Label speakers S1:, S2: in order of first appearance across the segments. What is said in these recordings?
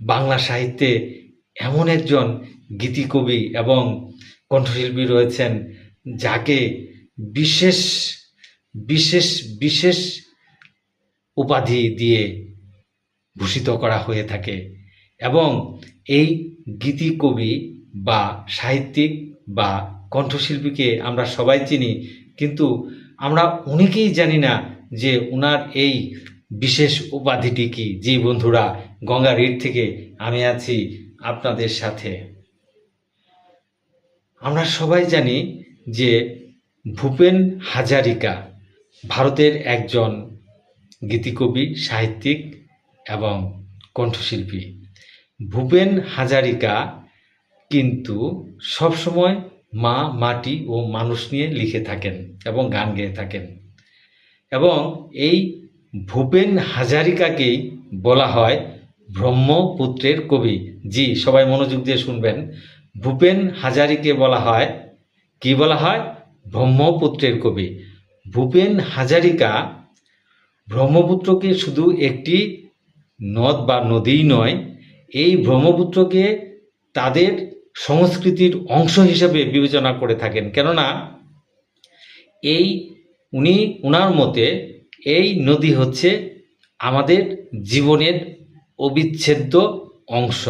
S1: বাংলা সাহিত্যে এমন একজন গীতিকবি এবং কণ্ঠশিল্পী রয়েছেন যাকে বিশেষ বিশেষ বিশেষ উপাধি দিয়ে ভূষিত করা হয়ে থাকে। এবং এই গীতিকবি বা সাহিত্যিক বা কণ্ঠশিল্পীকে আমরা সবাই চিনি, কিন্তু আমরা অনেকেই জানি না যে ওনার এই বিশেষ উপাধিটি কি। জি বন্ধুরা, গঙ্গা রিড থেকে আমি আছি আপনাদের সাথে। আমরা সবাই জানি যে ভূপেন হাজারিকা ভারতের একজন গীতিকবি, সাহিত্যিক এবং কণ্ঠশিল্পী। ভূপেন হাজারিকা কিন্তু সবসময় মা, মাটি ও মানুষ নিয়ে লিখে থাকেন এবং গান গেয়ে থাকেন। এবং এই ভূপেন হাজারিকাকেই বলা হয় ব্রহ্মপুত্রের কবি। জি, সবাই মনোযোগ দিয়ে শুনবেন। ভূপেন হাজারিকে বলা হয় কি? বলা হয় ব্রহ্মপুত্রের কবি। ভূপেন হাজারিকা ব্রহ্মপুত্রকে শুধু একটি নদ বা নদীই নয়, এই ব্রহ্মপুত্রকে তাদের সংস্কৃতির অংশ হিসেবে বিবেচনা করে থাকেন। কেননা উনার মতে এই নদী হচ্ছে আমাদের জীবনের অবিচ্ছেদ্য অংশ।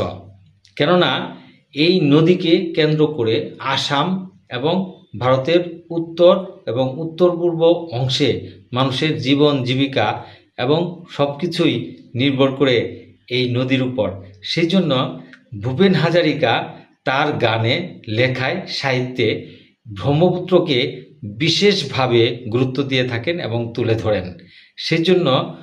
S1: কেননা এই নদীকে কেন্দ্র করে আসাম এবং ভারতের উত্তর এবং উত্তর পূর্ব অংশে মানুষের জীবন জীবিকা এবং সব কিছুই নির্ভর করে এই নদীর উপর। সেই জন্য ভূপেন হাজারিকা তার গানে, লেখায়, সাহিত্যে ব্রহ্মপুত্রকে বিশেষভাবে গুরুত্ব দিয়ে থাকেন এবং তুলে ধরেন। সেজন্য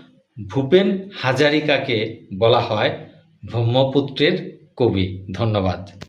S1: ভূপেন হাজারিকাকে বলা হয় ব্রহ্মপুত্রের কবি। ধন্যবাদ।